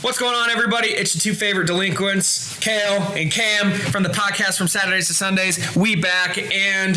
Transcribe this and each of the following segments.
What's going on, everybody? It's your two favorite delinquents, Kale and Cam, from the podcast from Saturdays to Sundays. We back, and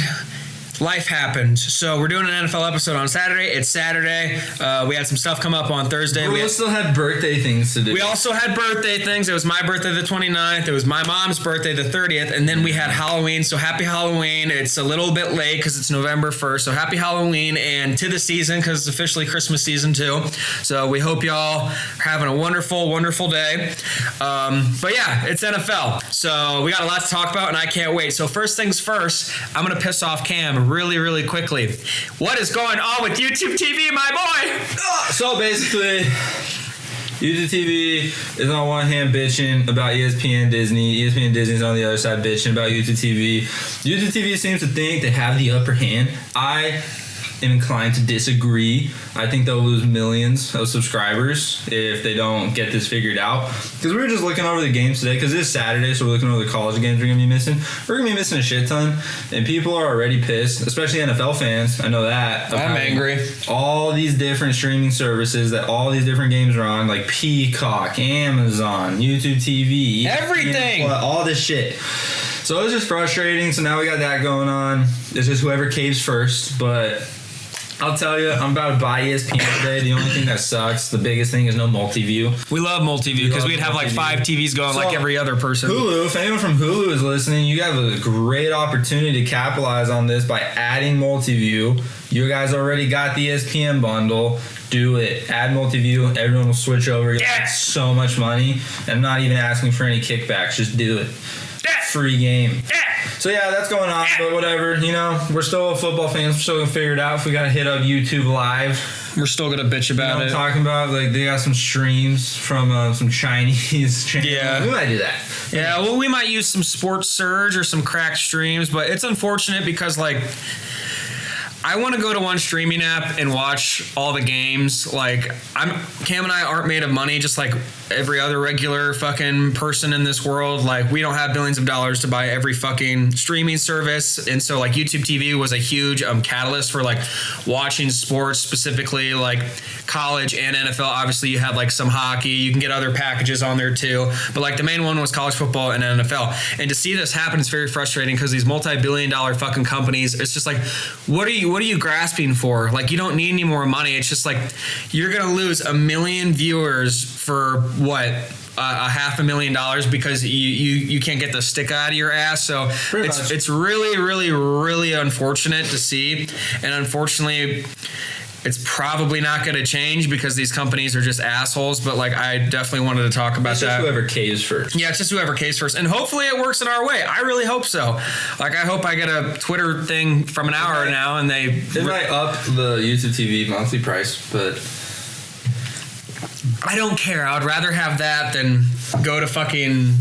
life happened. So we're doing an NFL episode on Saturday. It's Saturday. We had some stuff come up on Thursday. We still had birthday things to do. We also had birthday things. It was my birthday the 29th. It was my mom's birthday the 30th. And then we had Halloween. So happy Halloween. It's a little bit late because it's November 1st. So happy Halloween and to the season because it's officially Christmas season too. So we hope y'all are having a wonderful, wonderful day. But yeah, it's NFL. So we got a lot to talk about and I can't wait. So first things first, I'm going to piss off Cam really, really quickly. What is going on with YouTube TV, my boy? So basically, YouTube TV is on one hand bitching about ESPN Disney. ESPN Disney's on the other side bitching about YouTube TV. YouTube TV seems to think they have the upper hand. I am inclined to disagree. I think they'll lose millions of subscribers if they don't get this figured out. Because we were just looking over the games today, because it's Saturday, so we're looking over the college games we're going to be missing. We're going to be missing a shit ton, and people are already pissed, especially NFL fans. I know that. I'm angry. All these different streaming services that all these different games are on, like Peacock, Amazon, YouTube TV. Everything! All this shit. So it was just frustrating, so now we got that going on. It's just whoever caves first, but I'll tell you, I'm about to buy ESPN today. The only thing that sucks, the biggest thing, is no multi-view. We love multi-view because we'd have like 5 TVs going like every other person. Hulu, if anyone from Hulu is listening, you have a great opportunity to capitalize on this by adding multi-view. You guys already got the ESPN bundle. Do it. Add multi-view. Everyone will switch over. You'll make so much money. I'm not even asking for any kickbacks. Just do it. Free game. So yeah, that's going on, but whatever, you know, we're still football fans, we're still gonna figure it out. If we gotta hit up YouTube Live, we're still gonna bitch about it. I'm talking about, like, they got some streams from some Chinese channels. Yeah. We might do that. Yeah, well, we might use some Sports Surge or some cracked streams, but it's unfortunate because, like, I want to go to one streaming app and watch all the games. Like, Cam and I aren't made of money just like every other regular fucking person in this world. Like, we don't have billions of dollars to buy every fucking streaming service. And so, like, YouTube TV was a huge catalyst for, like, watching sports, specifically, like, college and NFL. Obviously, you have, like, some hockey. You can get other packages on there, too. But, like, the main one was college football and NFL. And to see this happen is very frustrating because these multi-billion-dollar fucking companies, it's just like, what are you grasping for? Like, you don't need any more money. It's just like, you're going to lose 1 million viewers for what? $500,000 because you can't get the stick out of your ass. So it's really, really, really unfortunate to see. And unfortunately, it's probably not going to change because these companies are just assholes. But, like, I definitely wanted to talk about that. It's just whoever caves first. Yeah, it's just whoever caves first. And hopefully it works in our way. I really hope so. Like, I hope I get a Twitter thing from an hour now and they might up the YouTube TV monthly price, but I don't care. I would rather have that than go to fucking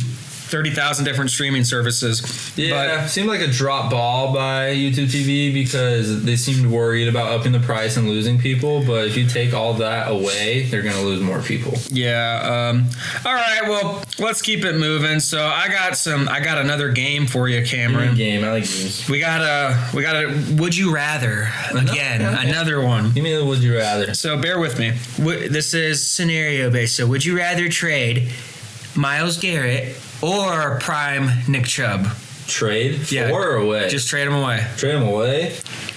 30,000 different streaming services. Yeah, but it seemed like a drop ball by YouTube TV because they seemed worried about upping the price and losing people. But if you take all that away, they're going to lose more people. Yeah. All right. Well, let's keep it moving. So I got another game for you, Cameron. Game. I like games. We got a Would You Rather again. Okay. Another one. Give me the Would You Rather. So bear with me. This is scenario based. So would you rather trade Myles Garrett or prime Nick Chubb? Trade? For or away? Just trade him away. Trade him away?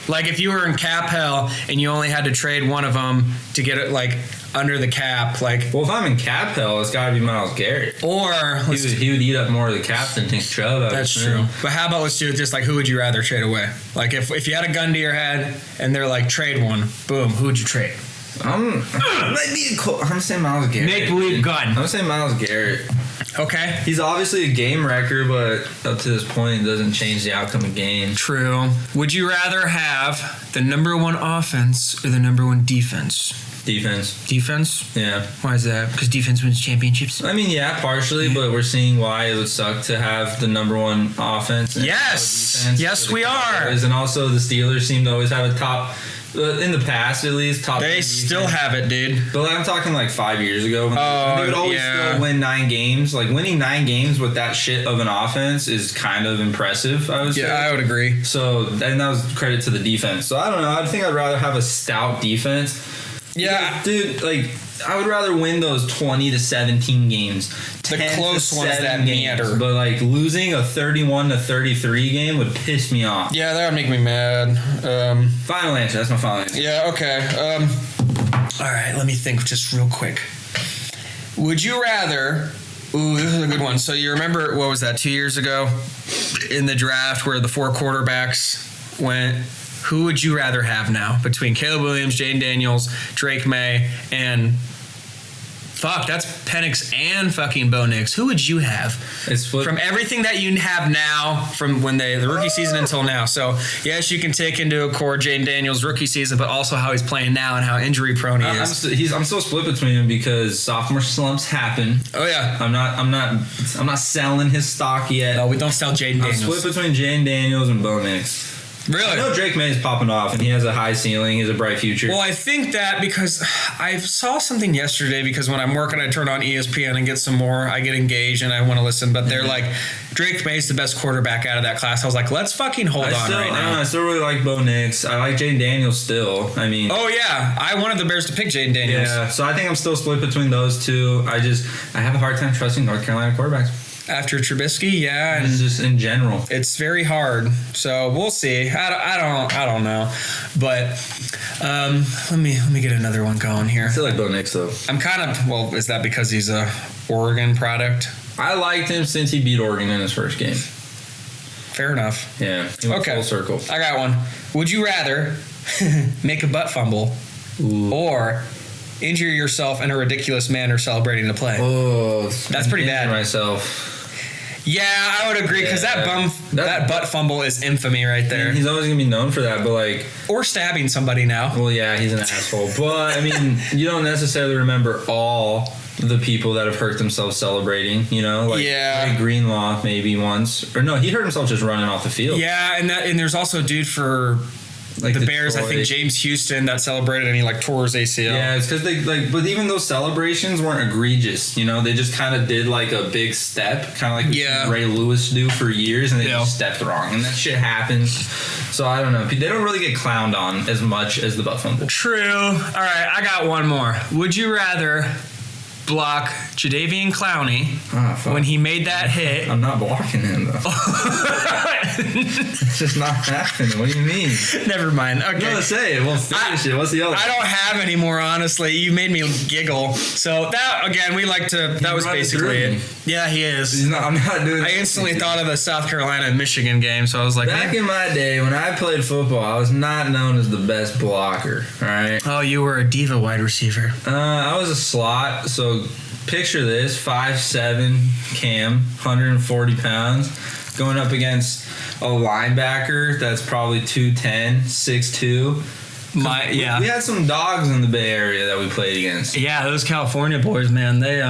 Like, if you were in cap hell and you only had to trade one of them to get it, like, under the cap, like... Well, if I'm in cap hell, it's got to be Myles Garrett. Or... He would eat up more of the cap than Nick Chubb. That's true. But how about let's do it just like, who would you rather trade away? Like, if you had a gun to your head and they're like, trade one, boom, who would you trade? I'm saying Myles Garrett. Make believe gun. I'm saying Myles Garrett. Okay. He's obviously a game wrecker, but up to this point, it doesn't change the outcome of the game. True. Would you rather have the number one offense or the number one defense? Defense. Defense? Yeah. Why is that? Because defense wins championships? I mean, yeah, partially, but we're seeing why it would suck to have the number one offense. And yes. Defense yes, we are. And also, the Steelers seem to always have a top... In the past, at least, top. They still have it, dude. But like, I'm talking like 5 years ago. They would always still win 9 games. Like, winning 9 games with that shit of an offense is kind of impressive, I would say. Yeah, I would agree. So, and that was credit to the defense. So, I don't know. I think I'd rather have a stout defense. Yeah. Because, dude, like, I would rather win those 20 to 17 games. The close ones that meander. But like losing a 31 to 33 game would piss me off. Yeah, that would make me mad. Final answer. That's my final answer. Yeah, okay. All right, let me think just real quick. Would you rather... Ooh, this is a good one. So you remember, what was that, 2 years ago in the draft where the 4 quarterbacks went? Who would you rather have now between Caleb Williams, Jaden Daniels, Drake May, and that's Penix and fucking Bo Nix. Who would you have? From everything that you have now, from when the rookie season until now. So, yes, you can take into account Jaden Daniels' rookie season, but also how he's playing now and how injury prone he is. I'm still split between him because sophomore slumps happen. Oh yeah. I'm not selling his stock yet. No, we don't sell Jaden Daniels. I'm split between Jaden Daniels and Bo Nix. Really? I know Drake May is popping off, and he has a high ceiling. He has a bright future. Well, I think that because I saw something yesterday, because when I'm working, I turn on ESPN and get some more. I get engaged and I want to listen, but they're like, Drake May is the best quarterback out of that class. I was like, let's fucking hold on right now. I still really like Bo Nix. I like Jaden Daniels still. I mean... Oh, yeah. I wanted the Bears to pick Jaden Daniels. Yeah, so I think I'm still split between those two. I have a hard time trusting North Carolina quarterbacks. After Trubisky, yeah, and just in general, it's very hard. So we'll see. I don't know, but let me get another one going here. I feel like Bo Nix though. I'm kind of is that because he's a Oregon product? I liked him since he beat Oregon in his first game. Fair enough. Yeah. He went full circle. I got one. Would you rather make a butt fumble or injure yourself in a ridiculous manner celebrating the play? Oh, that's pretty bad. Myself. Yeah, I would agree because that butt fumble is infamy right there. He's always gonna be known for that, but like, or stabbing somebody now. Well, yeah, he's an asshole. But I mean, you don't necessarily remember all the people that have hurt themselves celebrating. You know, like Greenlaw maybe once, or no, he hurt himself just running off the field. Yeah, and there's also a dude for. Like the Bears, I think James Houston that celebrated and he tore his ACL. Yeah, it's because but even those celebrations weren't egregious. You know, they just kind of did like a big step, kind of like Ray Lewis do for years, and they just stepped wrong, and that shit happens. So I don't know. They don't really get clowned on as much as the butt fumble. True. All right, I got one more. Would you rather block Jadeveon Clowney when he made that hit? I'm not blocking him though. It's just not happening. What do you mean? Never mind. Okay. No, say it. We'll finish it. What's the other? I don't have any more, honestly. You made me giggle. So that again, we like to. That was basically it. Yeah, he is. I'm not doing. I instantly thought of the South Carolina and Michigan game, so I was like, back in my day when I played football, I was not known as the best blocker. All right. Oh, you were a diva wide receiver. I was a slot. So picture this: 5'7" Cam, 140 pounds, going up against a linebacker that's probably 210, 6'2". We had some dogs in the Bay Area that we played against. Yeah, those California boys, man. They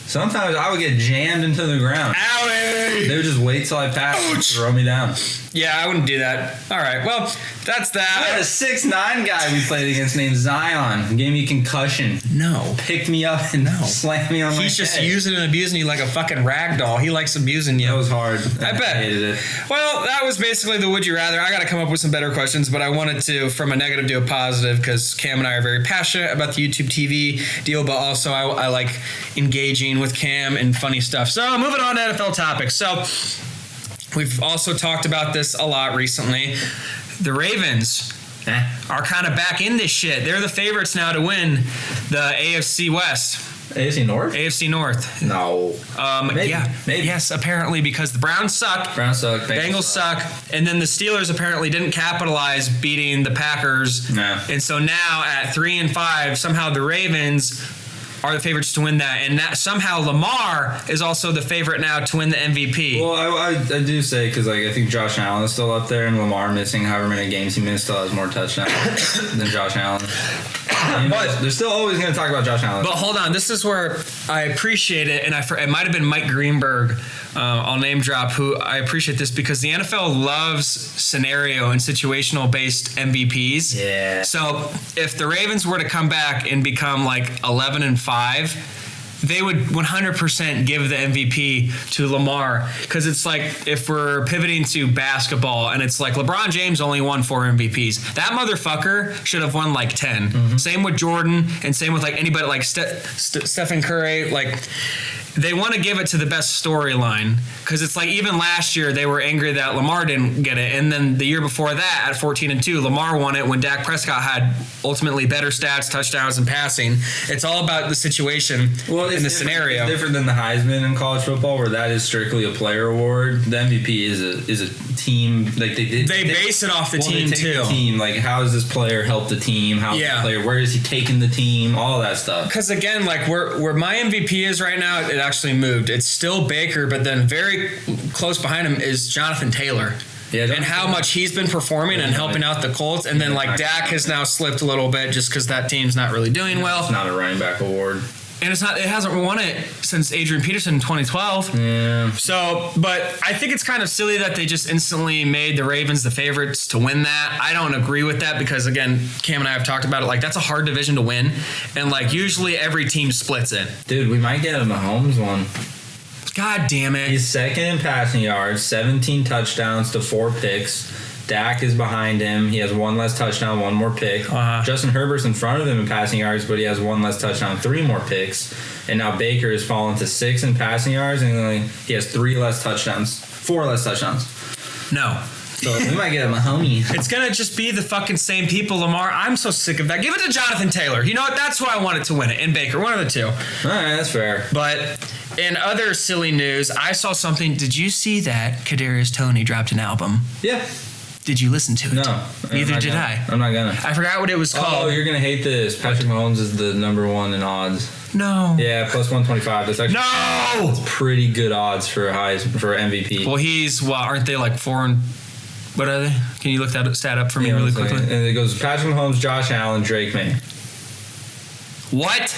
sometimes I would get jammed into the ground. Owie! They would just wait till I passed and throw me down. Yeah, I wouldn't do that. All right, well, that's that. We had a 6'9" guy we played against named Zion. Gave me concussion. No. Picked me up and slammed me on my head. He's just using and abusing you like a fucking rag doll. He likes abusing you. That was hard. I bet. I hated it. Well, that was basically the Would You Rather. I got to come up with some better questions, but I wanted to, from a negative to a positive, because Cam and I are very passionate about the YouTube TV deal, but also I like engaging with Cam and funny stuff. So moving on to NFL topics. So we've also talked about this a lot recently. The Ravens are kind of back in this shit. They're the favorites now to win the AFC West. AFC North? AFC North. No. Maybe. Yes, apparently, because the Browns suck. Bengals suck. And then the Steelers apparently didn't capitalize beating the Packers. No. And so now at 3-5, somehow the Ravens are the favorites to win that, and that somehow Lamar is also the favorite now to win the MVP. Well, I do say, because I think Josh Allen is still up there, and Lamar missing however many games he missed still has more touchdowns than Josh Allen. But they're still always going to talk about Josh Allen. But hold on, this is where I appreciate it, and it might have been Mike Greenberg. I'll name drop who I appreciate this because the NFL loves scenario and situational based MVPs. Yeah. So if the Ravens were to come back and become like 11-5, they would 100% give the MVP to Lamar, because it's like, if we're pivoting to basketball and it's like LeBron James only won 4 MVPs, that motherfucker should have won like 10. Mm-hmm. Same with Jordan, and same with like anybody like Stephen Curry. Like, they want to give it to the best storyline, because it's like, even last year they were angry that Lamar didn't get it, and then the year before that at 14-2, Lamar won it when Dak Prescott had ultimately better stats, touchdowns, and passing. It's all about the situation in the scenario. It's different than the Heisman in college football, where that is strictly a player award. The MVP is a team. Like they base it off the team too. The team, like, how does this player help the team? How the player? Where is he taking the team? All that stuff. Because again, like where my MVP is right now, it actually moved. It's still Baker, but then very close behind him is Jonathan Taylor. Yeah, and how much he's been performing and helping out the Colts. And then like Dak has now slipped a little bit just because that team's not really doing well. It's not a running back award. And it hasn't won it since Adrian Peterson in 2012. Yeah. So, but I think it's kind of silly that they just instantly made the Ravens the favorites to win that. I don't agree with that, because again, Cam and I have talked about it. Like, that's a hard division to win, and like usually every team splits it. Dude, we might get a Mahomes one. God damn it. He's second in passing yards, 17 touchdowns to 4 picks. Dak is behind him. He has 1 less touchdown, 1 more pick. Justin Herbert's in front of him in passing yards, but he has 1 less touchdown, 3 more picks. And now Baker has fallen to 6 in passing yards, and he has 4 less touchdowns. No. So we might get a Mahoney. It's going to just be the fucking same people, Lamar. I'm so sick of that. Give it to Jonathan Taylor. You know what? That's who I wanted to win it. And Baker. One of the two. All right, that's fair. But in other silly news, I saw something. Did you see that Kadarius Toney dropped an album? Yeah. Did you listen to it? No. Neither did I. I'm not gonna. I forgot what it was called. Oh, you're gonna hate this. Patrick Mahomes is the number 1 in odds. No. Yeah, plus 125. That's actually That's pretty good odds for MVP. Well, aren't they like 4 and what are they? Can you look that stat up for me really quickly? And it goes Patrick Mahomes, Josh Allen, Drake May. What?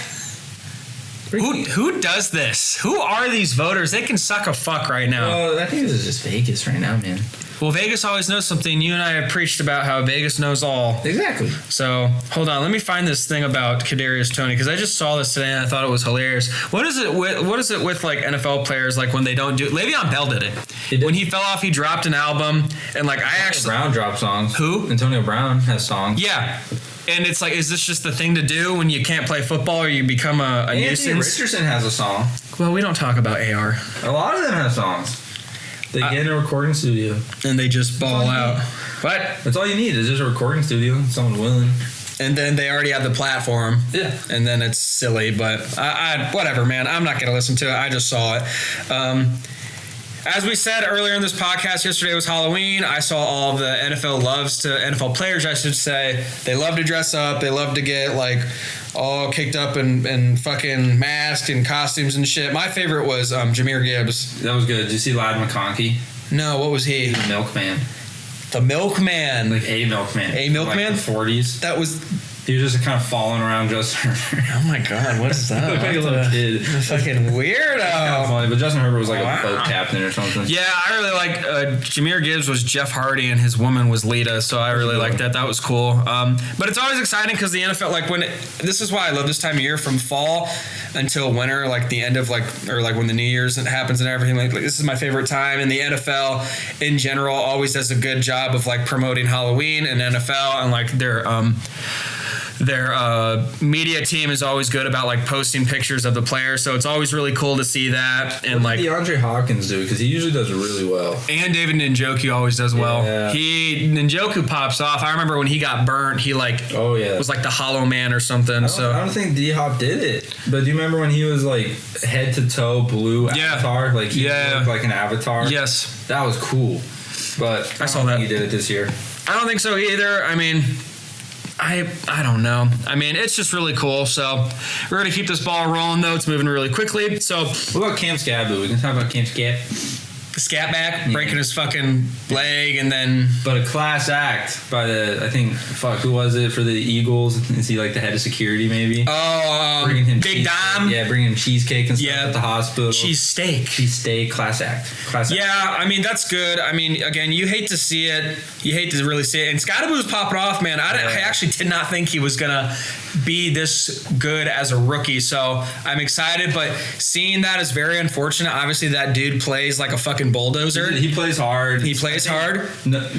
Who does this? Who are these voters? They can suck a fuck right now. Well, I think this is just Vegas right now, man. Well, Vegas always knows something. You and I have preached about how Vegas knows all. Exactly. So, hold on. Let me find this thing about Kadarius Toney, because I just saw this today and I thought it was hilarious. What is it with like NFL players, like when they don't do... Le'Veon Bell did it. When he fell off, he dropped an album, and like Brown dropped songs. Who? Antonio Brown has songs. Yeah. And it's like, is this just the thing to do when you can't play football or you become a nuisance? Anthony Richardson has a song. Well, we don't talk about AR. A lot of them have songs. They get in a recording studio. And they just ball out. But that's all you need is just a recording studio. Someone willing. And then they already have the platform. Yeah. And then it's silly, but I whatever, man. I'm not going to listen to it. I just saw it. As we said earlier in this podcast, yesterday was Halloween. I saw all the NFL players, I should say. They love to dress up. They love to get like all kicked up and fucking masked and costumes and shit. My favorite was Jahmyr Gibbs. That was good. Did you see Ladd McConkey? No, what was he? The milkman. The milkman. Like a milkman. A milkman? Like the 40s. That was... He was just kind of falling around Justin Herbert. Oh my God, what is that? Looked like a little kid. Fucking weirdo. Kind of funny, but Justin Herbert was like a boat captain or something. Yeah, I really like Jahmyr Gibbs was Jeff Hardy and his woman was Lita, so I really liked that. That was cool. But it's always exciting because the NFL, like this is why I love this time of year, from fall until winter, like the end of or when the New Year's happens and everything. Like this is my favorite time, and the NFL in general always does a good job of like promoting Halloween and NFL, and like their media team is always good about like posting pictures of the players, so it's always really cool to see that. And what did DeAndre Hopkins do? Because he usually does really well. And David Njoku always does well. Yeah. Njoku pops off. I remember when he got burnt, he was like the Hollow Man or something. I don't think D-Hop did it. But do you remember when he was like head to toe blue avatar? Like he looked like an avatar. Yes, that was cool. But I saw that he did it this year. I don't think so either. I mean, I don't know. I mean, it's just really cool. So we're going to keep this ball rolling, though. It's moving really quickly. So what about Cam Scaboo? We can talk about Cam Scab. the scat back, breaking his fucking leg, and then. But a class act by who was it for the Eagles? Is he like the head of security maybe? Oh, bringing him Big Dom. Yeah, bringing him cheesecake and stuff at the hospital. Cheesesteak, class act. Yeah, I mean, that's good. I mean, again, you hate to see it. You hate to really see it. And Scottaboo was popping off, man. I actually did not think he was going to be this good as a rookie. So I'm excited, but seeing that is very unfortunate. Obviously, that dude plays like a fucking bulldozer. He plays hard.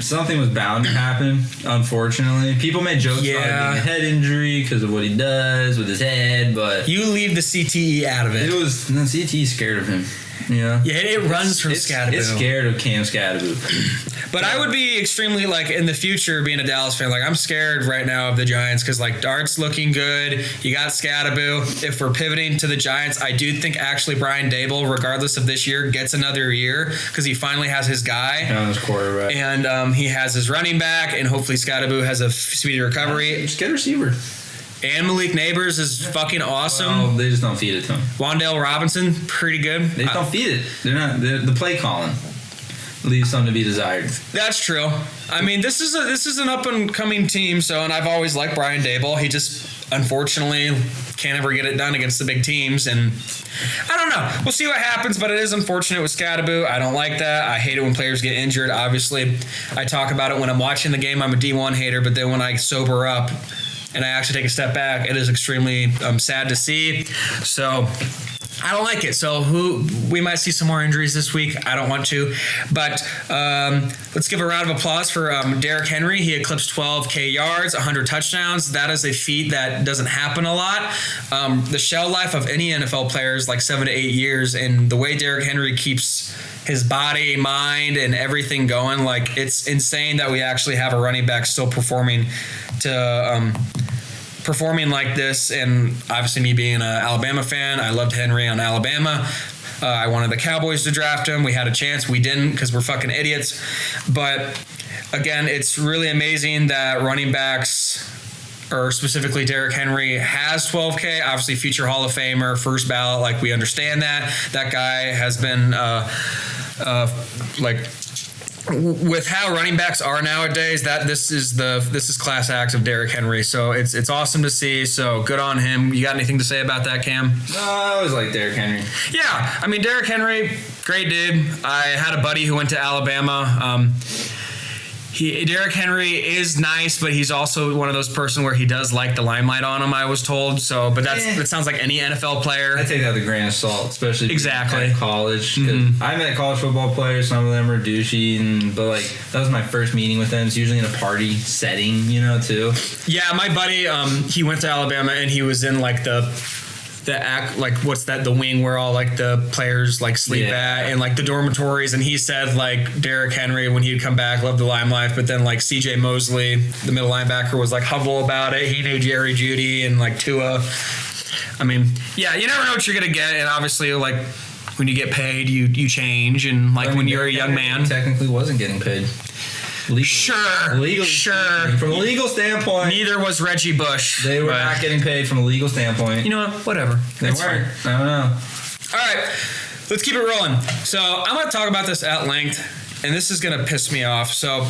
Something was bound to happen, unfortunately. People made jokes about it being a head injury because of what he does with his head, but... You leave the CTE out of it. CTE scared of him. Yeah, it runs from Scattaboo. It's scared of Cam Scattaboo. But I would be extremely, like, in the future, being a Dallas fan, like, I'm scared right now of the Giants because, like, Dart's looking good. You got Scattaboo. If we're pivoting to the Giants, I do think actually Brian Dable, regardless of this year, gets another year because he finally has his guy. His quarterback. And he has his running back, and hopefully Scattaboo has a speedy recovery. Just get a receiver. And Malik Neighbors is fucking awesome. Well, they just don't feed it to him. Wandale Robinson, pretty good. They just don't feed it. The play calling leaves some to be desired. That's true. I mean, this is an up and coming team. So, and I've always liked Brian Dable. He just unfortunately can't ever get it done against the big teams. And I don't know. We'll see what happens. But it is unfortunate with Scattaboo. I don't like that. I hate it when players get injured. Obviously, I talk about it when I'm watching the game. I'm a D1 hater. But then when I sober up and I actually take a step back, it is extremely sad to see. So I don't like it. So we might see some more injuries this week. I don't want to. But let's give a round of applause for Derrick Henry. He eclipsed 12K yards, 100 touchdowns. That is a feat that doesn't happen a lot. The shelf life of any NFL player is like 7 to 8 years. And the way Derrick Henry keeps his body, mind, and everything going, like, it's insane that we actually have a running back still performing like this. And obviously me being an Alabama fan, I loved Henry on Alabama. I wanted the Cowboys to draft him. We had a chance. We didn't because we're fucking idiots. But again, it's really amazing that running backs, or specifically Derrick Henry, has 12K. Obviously future Hall of Famer, first ballot. Like, we understand that. That guy has been with how running backs are nowadays, that this is class acts of Derrick Henry. So it's awesome to see. So good on him. You got anything to say about that, Cam? No, I always like Derrick Henry. Yeah, I mean, Derrick Henry, great dude. I had a buddy who went to Alabama. Derrick Henry is nice, but he's also one of those person where he does like the limelight on him, I was told. So, but that sounds like any NFL player. I take that with a grain of salt, especially exactly at college. Mm-hmm. I met college football players. Some of them are douchey, but like that was my first meeting with them. It's usually in a party setting, too. Yeah, my buddy, he went to Alabama and he was in like the wing where all like the players like sleep at, and like the dormitories, and he said like Derrick Henry, when he'd come back, loved the limelight, but then like CJ Mosley, the middle linebacker, was like humble about it. He knew Jerry Jeudy and like Tua. I mean, yeah, you never know what you're gonna get, and obviously like when you get paid, you change, and like when you're a young man, technically wasn't getting paid. Legally. Sure. From a legal standpoint, neither was Reggie Bush. They were not getting paid from a legal standpoint. You know what? Whatever. They weren't. I don't know. All right, let's keep it rolling. So I'm going to talk about this at length, and this is going to piss me off. So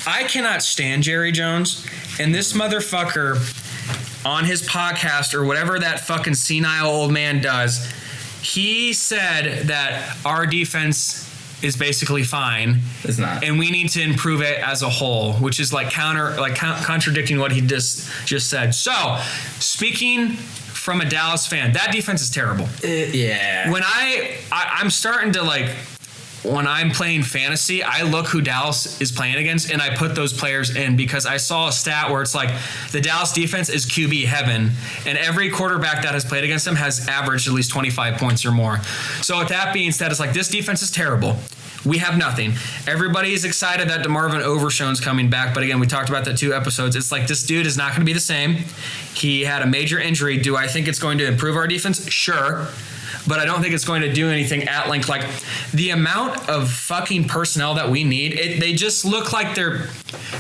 I cannot stand Jerry Jones, and this motherfucker on his podcast or whatever that fucking senile old man does, he said that our defense is basically fine. It's not. And we need to improve it as a whole, which is like contradicting what he just said. So, speaking from a Dallas fan, that defense is terrible. Yeah. When I'm starting to like, when I'm playing fantasy, I look who Dallas is playing against and I put those players in, because I saw a stat where it's like the Dallas defense is QB heaven, and every quarterback that has played against them has averaged at least 25 points or more. So with that being said, it's like this defense is terrible. We have nothing. Everybody's excited that DeMarvin Overshown's coming back, but again, we talked about that 2 episodes. It's like this dude is not going to be the same. He had a major injury. Do I think it's going to improve our defense? Sure. but I don't think it's going to do anything at length. Like the amount of fucking personnel that we need, they just look like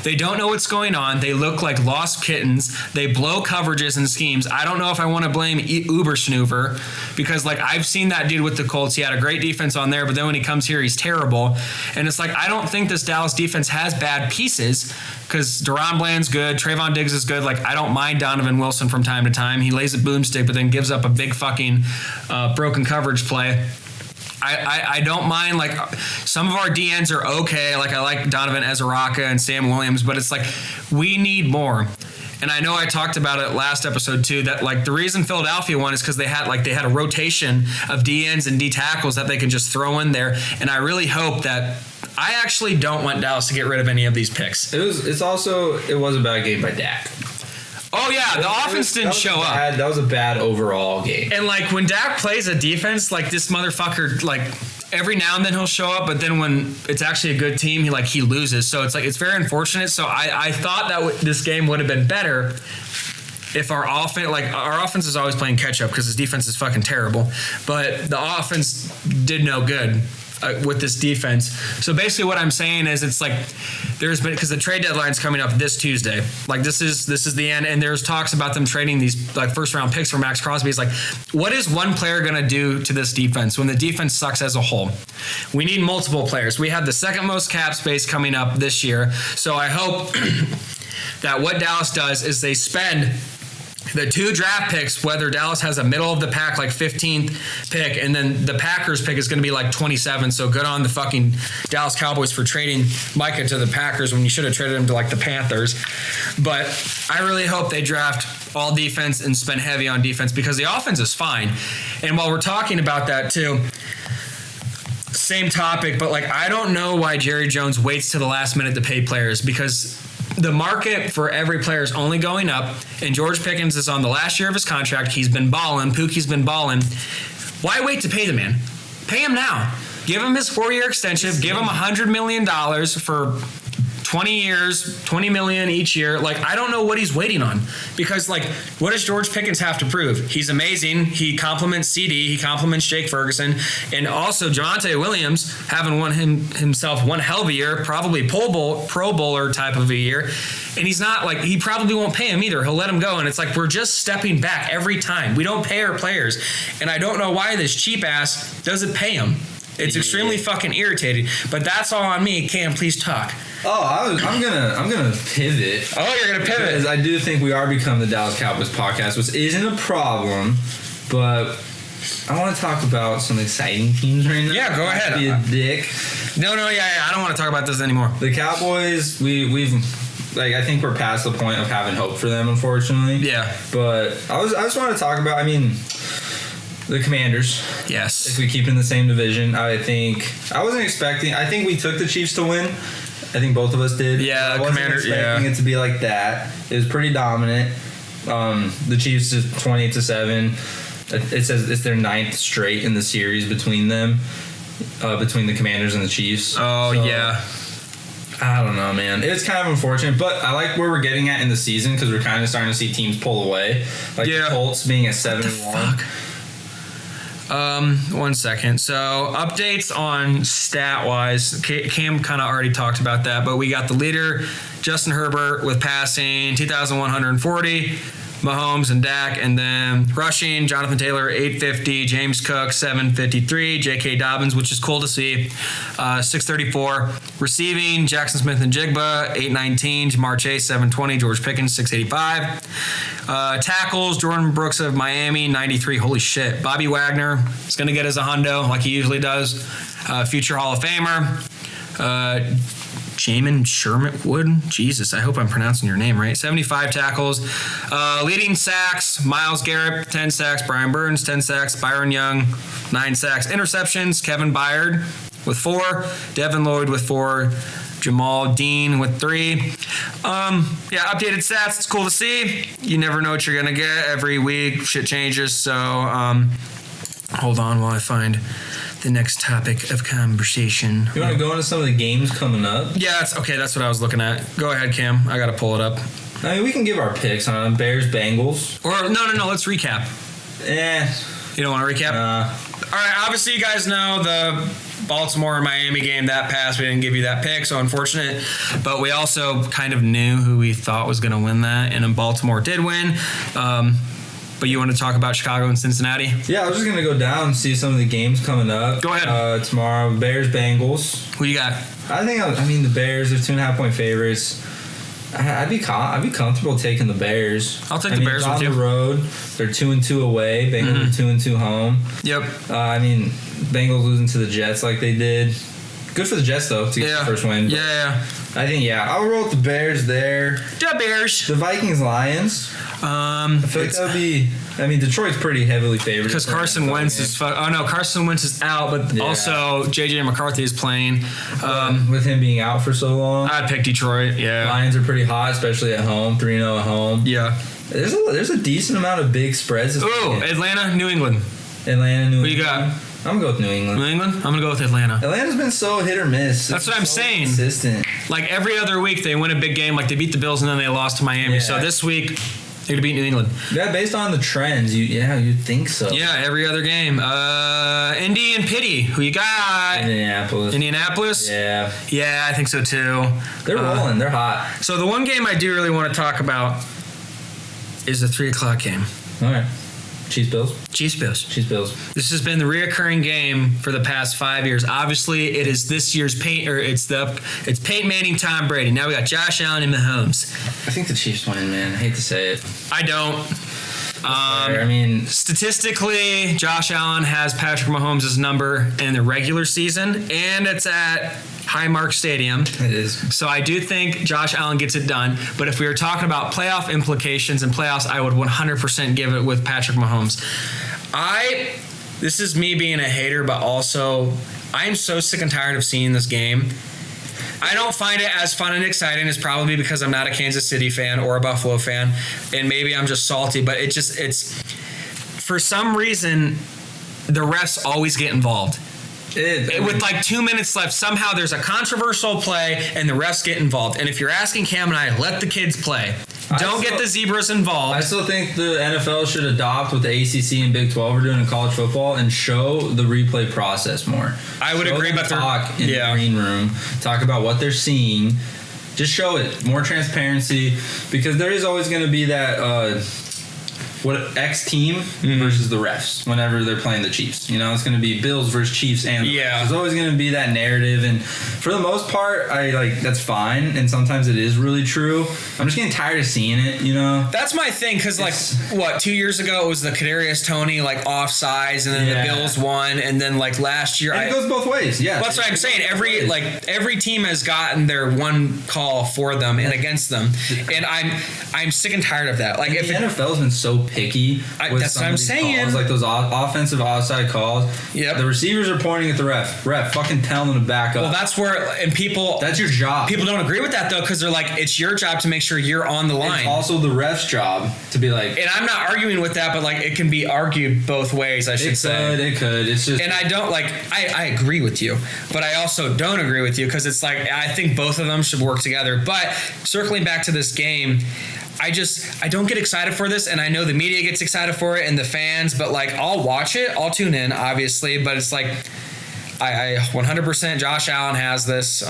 they don't know what's going on. They look like lost kittens. They blow coverages and schemes. I don't know if I want to blame Uber Snoover, because like I've seen that dude with the Colts. He had a great defense on there, but then when he comes here, he's terrible. And it's like, I don't think this Dallas defense has bad pieces, because Deron Bland's good, Trayvon Diggs is good. Like, I don't mind Donovan Wilson from time to time. He lays a boomstick, but then gives up a big fucking broken coverage play. I don't mind, like, some of our DNs are okay. Like, I like Donovan Ezeraka and Sam Williams, but it's like, we need more. And I know I talked about it last episode too, that like the reason Philadelphia won is because they had a rotation of DNs and D tackles that they can just throw in there. And I really hope that, I actually don't want Dallas to get rid of any of these picks. It was a bad game by Dak. Oh yeah, the offense didn't show up. That was a bad overall game. And like when Dak plays a defense, like this motherfucker, like every now and then he'll show up, but then when it's actually a good team, he loses. So it's like, it's very unfortunate. So I thought that this game would have been better if our offense is always playing catch up because his defense is fucking terrible. But the offense did no good with this defense. So basically what I'm saying is, it's like there's been, because the trade deadline's coming up this Tuesday. Like this is the end, and there's talks about them trading these like first round picks for Max Crosby. It's like, what is one player going to do to this defense when the defense sucks as a whole? We need multiple players. We have the second most cap space coming up this year. So I hope that what Dallas does is they spend the 2 draft picks, whether Dallas has a middle of the pack, like 15th pick, and then the Packers pick is going to be like 27. So good on the fucking Dallas Cowboys for trading Micah to the Packers when you should have traded him to like the Panthers. But I really hope they draft all defense and spend heavy on defense, because the offense is fine. And while we're talking about that too, same topic, but like I don't know why Jerry Jones waits to the last minute to pay players, because the market for every player is only going up, and George Pickens is on the last year of his contract. He's been balling. Pookie's been balling. Why wait to pay the man? Pay him now. Give him his 4-year extension. Give him $100 million for 20 years, $20 million each year. Like, I don't know what he's waiting on, because like, what does George Pickens have to prove? He's amazing. He compliments CD. He compliments Jake Ferguson, and also Javonte Williams having won himself one hell of a year, probably Pro Bowler type of a year. And he's not like, he probably won't pay him either. He'll let him go. And it's like, we're just stepping back every time. We don't pay our players. And I don't know why this cheap ass doesn't pay him. It's extremely fucking irritating. But that's all on me. Cam, please talk. Oh, I'm gonna pivot. Oh, you're gonna pivot. Because I do think we are becoming the Dallas Cowboys podcast, which isn't a problem, but I want to talk about some exciting teams right now. Yeah, go ahead. Be a dick. No, yeah. I don't want to talk about this anymore. The Cowboys, we've like, I think we're past the point of having hope for them, unfortunately. Yeah. But I just want to talk about, I mean, the Commanders. Yes. If we keep in the same division, I think we took the Chiefs to win. I think both of us did. Yeah, I wasn't expecting it to be like that. It was pretty dominant. The Chiefs is 28-7. It says it's their 9th straight in the series between them, between the Commanders and the Chiefs. Oh, so, yeah. I don't know, man. It's kind of unfortunate, but I like where we're getting at in the season, because we're kind of starting to see teams pull away. Like the Colts being at 7-1. 1 second. So updates on stat-wise. Cam kind of already talked about that, but we got the leader, Justin Herbert, with passing 2,140. Mahomes and Dak, and then rushing, Jonathan Taylor 850, James Cook 753, J.K. Dobbins, which is cool to see, 634. Receiving, Jackson Smith and Jigba 819, Jamar Chase 720, George Pickens 685. Tackles, Jordan Brooks of Miami 93. Holy shit, Bobby Wagner is gonna get his a hundo like he usually does. Future Hall of Famer. Jamin Sherwood. Jesus, I hope I'm pronouncing your name right. 75 tackles. Leading sacks, Myles Garrett, 10 sacks. Brian Burns, 10 sacks. Byron Young, 9 sacks. Interceptions, Kevin Byard with 4. Devin Lloyd with 4. Jamal Dean with 3. Updated stats. It's cool to see. You never know what you're going to get. Every week, shit changes. So, hold on while I find the next topic of conversation. You want to go into some of the games coming up? Yeah, that's what I was looking at. Go ahead, Cam. I got to pull it up. I mean, we can give our picks on Bears, Bengals. Or no. Let's recap. You don't want to recap? All right, obviously you guys know the Baltimore and Miami game that passed. We didn't give you that pick, so unfortunate. But we also kind of knew who we thought was going to win that, and then Baltimore did win. But you want to talk about Chicago and Cincinnati? Yeah, I was just going to go down and see some of the games coming up. Go ahead. Tomorrow, Bears-Bengals. Who you got? I mean, the Bears are 2.5-point favorites. I'd be comfortable taking the Bears. I'll take the Bears with you. On the road, they're 2-2 away. Bengals are 2-2 home. Yep. Bengals losing to the Jets like they did. Good for the Jets though to get the first win. Yeah. I think I'll roll with the Bears there. The Bears. The Vikings-Lions. I feel like that would be. I mean, Detroit's pretty heavily favored because Carson Wentz is. Carson Wentz is out, but also JJ McCarthy is playing. With him being out for so long, I'd pick Detroit. Yeah, Lions are pretty hot, especially at home. 3-0 at home. Yeah, there's a decent amount of big spreads. Ooh, Atlanta, New England. New England. Who you got? I'm gonna go with New England. New England? I'm gonna go with Atlanta. Atlanta's been so hit or miss. That's what I'm saying. Consistent. Like every other week, they win a big game. Like they beat the Bills and then they lost to Miami. Yeah. So this week, they're gonna beat New England. Yeah, based on the trends, you'd think so. Yeah, every other game. Indy and Pitt. Who you got? Indianapolis. Yeah. Yeah, I think so too. They're rolling. They're hot. So the one game I do really want to talk about is the 3:00 game. All right. Chiefs Bills. This has been the reoccurring game for the past 5 years. Obviously, it is this year's it's Peyton Manning, Tom Brady. Now we got Josh Allen and Mahomes. I think the Chiefs win, man. I hate to say it. I don't. Statistically, Josh Allen has Patrick Mahomes' number in the regular season, and it's at Highmark Stadium. It is. So I do think Josh Allen gets it done. But if we were talking about playoff implications and playoffs, I would 100% give it with Patrick Mahomes. This is me being a hater, but also I am so sick and tired of seeing this game. I don't find it as fun and exciting. It's probably because I'm not a Kansas City fan or a Buffalo fan, and maybe I'm just salty, but it's for some reason the refs always get involved. With like 2 minutes left, somehow there's a controversial play and the refs get involved. And if you're asking Cam and I, let the kids play. Don't get the zebras involved. I still think the NFL should adopt what the ACC and Big 12 are doing in college football and show the replay process more. I would agree, but talk in the green room, talk about what they're seeing. Just show it more transparency, because there is always going to be that X team versus the refs whenever they're playing the Chiefs. It's going to be Bills versus Chiefs, and there's always going to be that narrative. And for the most part, that's fine. And sometimes it is really true. I'm just getting tired of seeing it. That's my thing, because 2 years ago it was the Kadarius Toney offsides, and then the Bills won, and then last year it goes both ways. Yeah, that's what I'm saying. Every team has gotten their one call for them and against them, and I'm sick and tired of that. If the NFL's been so picky with that's what I'm saying. Calls, those offensive offside calls. Yep. The receivers are pointing at the ref. Ref, fucking tell them to back up. Well, that's where that's your job. People don't agree with that though, because they're it's your job to make sure you're on the line. It's also the ref's job to be And I'm not arguing with that, but it can be argued both ways. I should say it could. It's just. And I don't I agree with you, but I also don't agree with you, because it's I think both of them should work together. But circling back to this game, I don't get excited for this, and I know the media gets excited for it and the fans, but I'll watch it, I'll tune in, obviously, but it's I 100% Josh Allen has this.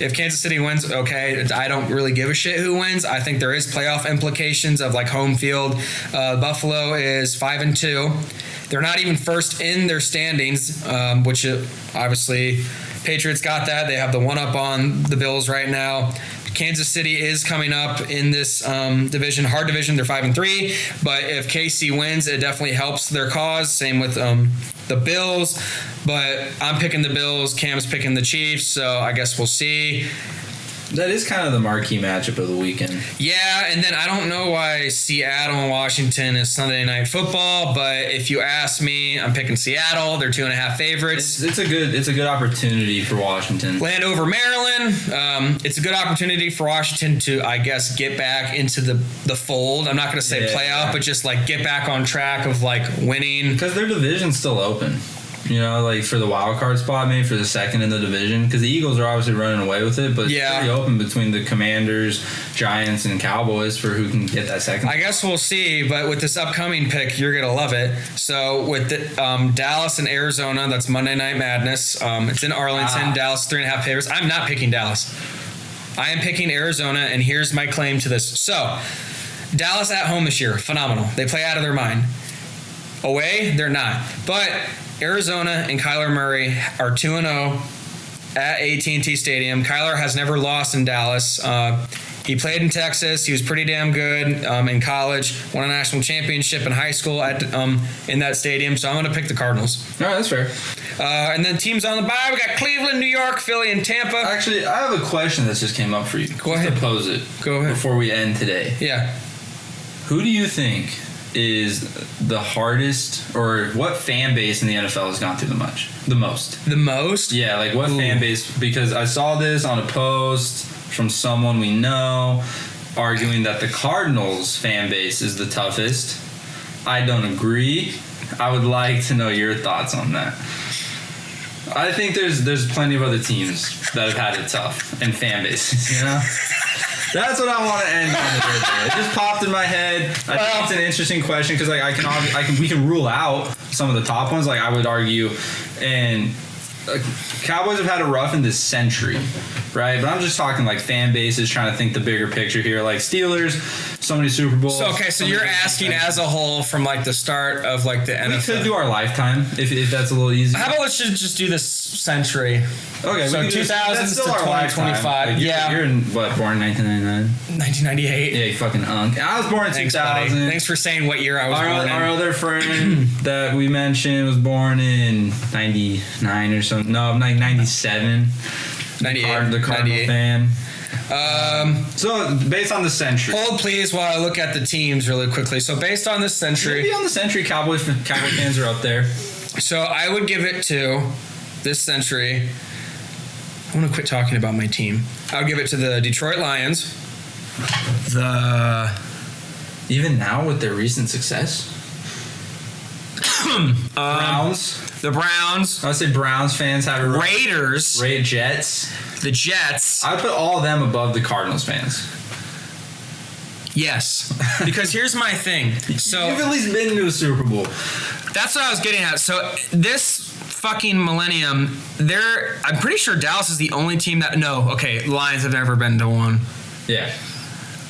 If Kansas City wins, okay, I don't really give a shit who wins. I think there is playoff implications of home field. Buffalo is 5-2. They're not even first in their standings, which obviously Patriots got that. They have the one up on the Bills right now. Kansas City is coming up in this division, hard division. They're 5-3, but if KC wins, it definitely helps their cause. Same with the Bills, but I'm picking the Bills. Cam's picking the Chiefs, so I guess we'll see. That is kind of the marquee matchup of the weekend. Yeah, and then I don't know why Seattle and Washington is Sunday Night Football, but if you ask me, I'm picking Seattle. They're 2.5 favorites. It's a good opportunity for Washington. Land over Maryland. It's a good opportunity for Washington to, I guess, get back into the fold. I'm not going to say playoff, but just get back on track of winning. Because their division's still open. You know, like for the wild card spot, maybe for the second in the division, because the Eagles are obviously running away with it, but it's pretty open between the Commanders, Giants, and Cowboys for who can get that second. I guess we'll see, but with this upcoming pick, you're gonna love it. So with the, Dallas and Arizona, that's Monday Night Madness. It's in Arlington. Dallas 3.5 favorites. I'm not picking Dallas. I am picking Arizona, and here's my claim to this. So Dallas at home this year, phenomenal. They play out of their mind. Away, they're not. But Arizona and Kyler Murray are 2-0 at AT&T Stadium. Kyler has never lost in Dallas. He played in Texas. He was pretty damn good in college. Won a national championship in high school in that stadium. So I'm going to pick the Cardinals. All right, that's fair. And then teams on the bye. We got Cleveland, New York, Philly, and Tampa. Actually, I have a question that just came up for you. Go ahead. To pose it. Go ahead. Before we end today. Yeah. Who do you think is the hardest, or what fan base in the NFL has gone through the most? The most? Yeah, like what fan base? Because I saw this on a post from someone we know arguing that the Cardinals fan base is the toughest. I don't agree. I would like to know your thoughts on that. I think there's plenty of other teams that have had it tough and fan bases, you know? That's what I want to end on today. It just popped in my head. I think it's an interesting question because like we can rule out some of the top ones. Like I would argue, and Cowboys have had it rough in this century, right? But I'm just talking like fan bases, trying to think the bigger picture here. Like Steelers, so many Super Bowls. So you're asking as a whole from like the start of like the NFL. We could do our lifetime if that's a little easy. How about let's just do this century? Okay, so 2000s to 2025. Like you're in what? Born 1999. 1998. Yeah, you fucking unk. I was born in 2000. Buddy. Thanks for saying what year I was born in. Our other friend that we mentioned was born in 99 or something. No, like 97. 98. The Cardinal fan. So based on the century. Hold please while I look at the teams really quickly. So based on this century. Maybe on the century, Cowboy fans are up there. So I would give it to this century. I want to quit talking about my team. I would give it to the Detroit Lions. Even now with their recent success. Browns. The Browns. I would say Browns fans have it. Raiders. Jets. The Jets. I would put all of them above the Cardinals fans. Yes. Because here's my thing. So you've at least been to a Super Bowl. That's what I was getting at. So this fucking millennium, I'm pretty sure Dallas is the only team that Lions have never been to one. Yeah.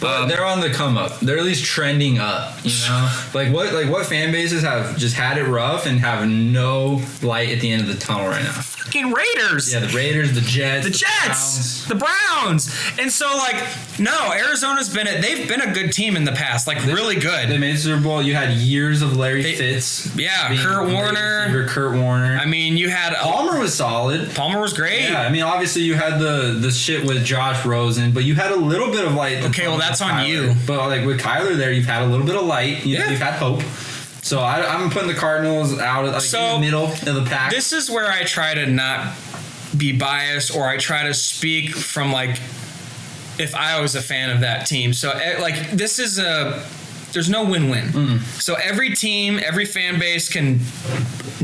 But they're on the come up. They're at least trending up, you know? what fan bases have just had it rough and have no light at the end of the tunnel right now? Fucking Raiders. Yeah, the Raiders, the Jets. The Browns. And so they've been a good team in the past, really good. They made the Super Bowl. You had years of Larry Fitz. Yeah, Kurt Warner. I mean, you had Palmer was solid. Palmer was great. Yeah, I mean, obviously you had the shit with Josh Rosen, but you had a little bit of light. Okay, well that's on you. But with Kyler there, you've had a little bit of light. You've had hope. So I'm putting the Cardinals out in the middle of the pack. This is where I try to not be biased, or I try to speak from if I was a fan of that team. So this is there's no win-win. So every team, every fan base can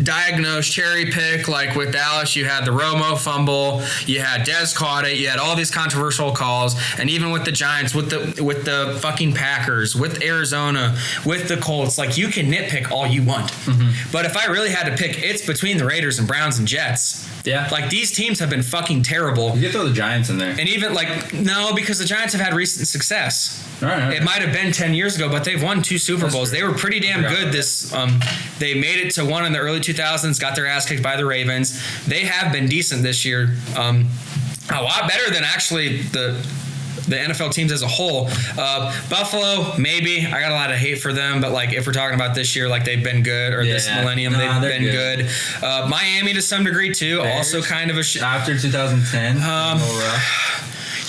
diagnose, cherry pick. Like with Dallas, you had the Romo fumble, you had Dez caught it, you had all these controversial calls, and even with the Giants, with the fucking Packers, with Arizona, with the Colts, you can nitpick all you want. But if I really had to pick, it's between the Raiders and Browns and Jets. Yeah. These teams have been fucking terrible. You can throw the Giants in there. And even no, because the Giants have had recent success. All right. It might have been 10 years ago, but they've won 2 Super Bowls. They were pretty damn good. They made it to one in the early 2000s, got their ass kicked by the Ravens. They have been decent this year. A lot better than actually the NFL teams as a whole. Buffalo, maybe. I got a lot of hate for them, but if we're talking about this year, they've been good, or this millennium, they've been good. Miami to some degree too. Bears, also kind of after 2010.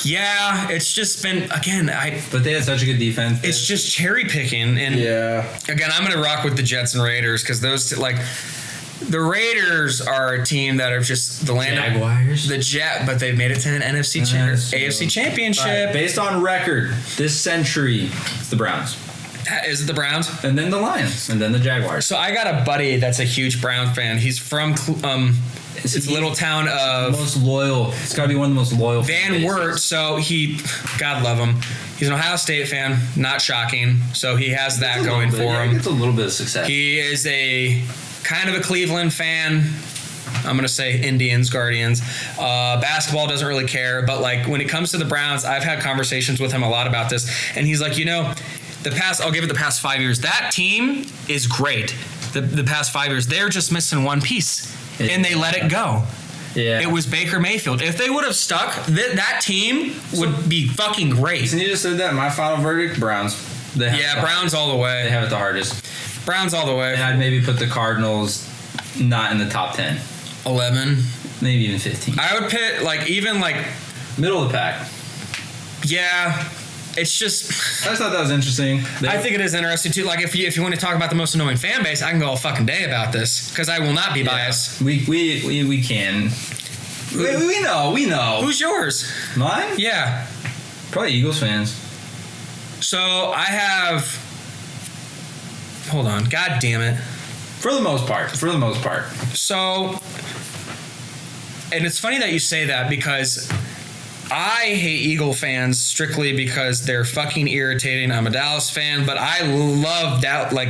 Yeah, it's just been but they had such a good defense. It's just cherry picking, and again, I'm gonna rock with the Jets and Raiders because those the Raiders are a team that are just the land Jaguars. But they've made it to an AFC championship. Right. Based on record, this century, it's the Browns. Is it the Browns? And then the Lions. And then the Jaguars. So I got a buddy that's a huge Brown fan. He's from it's a little town of most loyal. It's got to be one of the most loyal. Van Wert. So God love him. He's an Ohio State fan. Not shocking. So he has that going for him. It's a little bit of success. He is a kind of a Cleveland fan. I'm going to say Indians, Guardians. Basketball doesn't really care. But like when it comes to the Browns, I've had conversations with him a lot about this. And he's like, I'll give it the past 5 years. That team is great. The past 5 years, they're just missing one piece, and they let it go. Yeah, it was Baker Mayfield. If they would have stuck, that team would be fucking great. And you just said that. My final verdict: Browns. Browns all the way. They have it the hardest. Browns all the way. And I'd maybe put the Cardinals not in the top 10. 11, maybe even 15. I would pit even middle of the pack. Yeah. It's just. I just thought that was interesting. I think it is interesting too. Like if you want to talk about the most annoying fan base, I can go all fucking day about this because I will not be biased. We can. We know. Who's yours? Mine? Yeah. Probably Eagles fans. So I have. Hold on. God damn it. For the most part. So, and it's funny that you say that because I hate Eagle fans strictly because they're fucking irritating. I'm a Dallas fan, but I love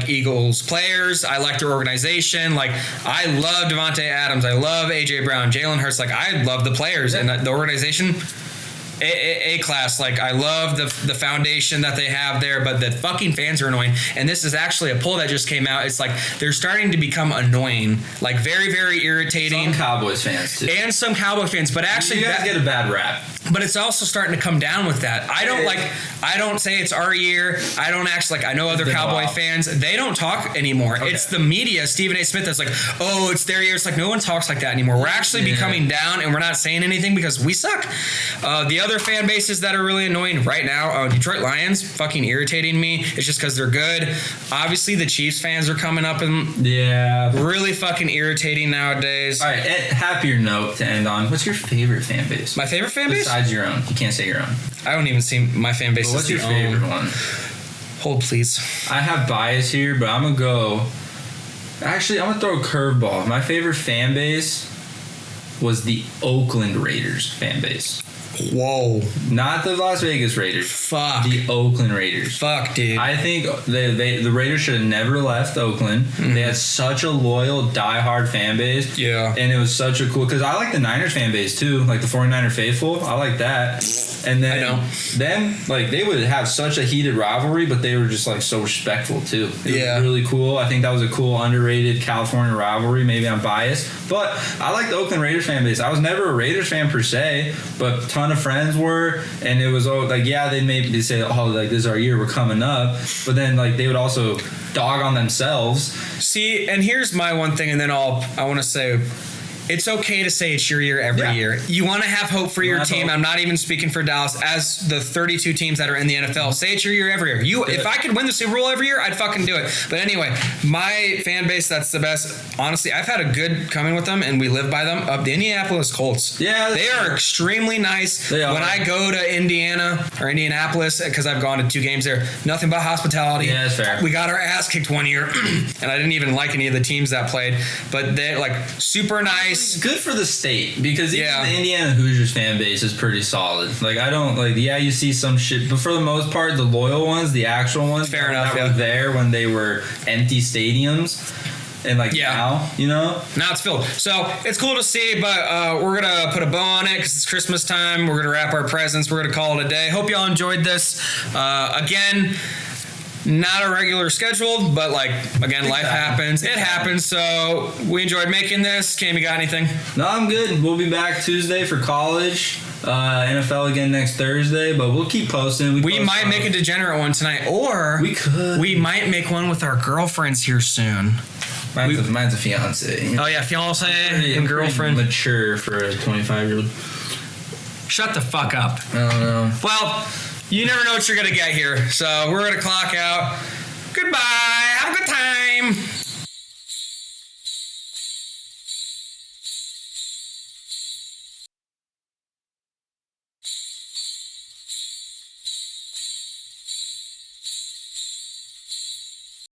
Eagles players. I like their organization. I love Devontae Adams. I love AJ Brown, Jalen Hurts. I love the players and the organization. A class. I love the foundation that they have there, but the fucking fans are annoying. And this is actually a poll that just came out. It's they're starting to become annoying, very, very irritating. Some Cowboys fans too, and some Cowboy fans. But actually, you guys get a bad rap. But it's also starting to come down with that. I don't say it's our year. I don't act I know other Cowboy fans. They don't talk anymore. Okay. It's the media. Stephen A. Smith that's oh, it's their year. It's no one talks like that anymore. We're actually becoming down, and we're not saying anything because we suck. The other fan bases that are really annoying right now, Detroit Lions, fucking irritating me. It's just because they're good. Obviously, the Chiefs fans are coming up and really fucking irritating nowadays. All right, happier note to end on. What's your favorite fan base? My favorite fan base? Besides your own. You can't say your own. I don't even see my fan base. What's your favorite one? Hold, please. I have bias here, but I'm going to go. Actually, I'm going to throw a curveball. My favorite fan base was the Oakland Raiders fan base. Whoa. Not the Las Vegas Raiders. Fuck. The Oakland Raiders. Fuck, dude. I think the Raiders should have never left Oakland. Mm-hmm. They had such a loyal, diehard fan base. Yeah. And it was such a cool... Because I like the Niners fan base, too. The 49er faithful. I like that. And then... I know. Then, they would have such a heated rivalry, but they were just, so respectful, too. It was really cool. I think that was a cool, underrated California rivalry. Maybe I'm biased. But I like the Oakland Raiders fan base. I was never a Raiders fan, per se, but a ton of friends were, and it was they maybe say, this is our year, we're coming up, but then they would also dog on themselves. See, and here's my one thing, and then I want to say it's okay to say it's your year every year. You want to have hope for your team. I'm not even speaking for Dallas. As the 32 teams that are in the NFL, say it's your year every year. If I could win the Super Bowl every year, I'd fucking do it. But anyway, my fan base, that's the best. Honestly, I've had a good coming with them, and we live by them. The Indianapolis Colts. Yeah. They are extremely nice. When I go to Indiana or Indianapolis, because I've gone to 2 games there, nothing but hospitality. Yeah, that's fair. We got our ass kicked one year, and I didn't even like any of the teams that played. But they're super nice. Good for the state, because even the Indiana Hoosiers fan base is pretty solid. I don't you see some shit, but for the most part, the loyal ones, the actual ones, fair enough, that were there when they were empty stadiums, and now, now it's filled. So it's cool to see, but we're gonna put a bow on it because it's Christmas time. We're gonna wrap our presents. We're gonna call it a day. Hope y'all enjoyed this. Again, not a regular scheduled, but again, life happens. It happens. So we enjoyed making this. Cam, you got anything? No, I'm good. We'll be back Tuesday for college. NFL again next Thursday, but we'll keep posting. We might make a degenerate one tonight, or we might make one with our girlfriends here soon. Mine's a fiance. Oh yeah, fiance and girlfriend. Mature for a 25-year-old. Shut the fuck up. I don't know. Well, you never know what you're going to get here. So we're going to clock out. Goodbye. Have a good time.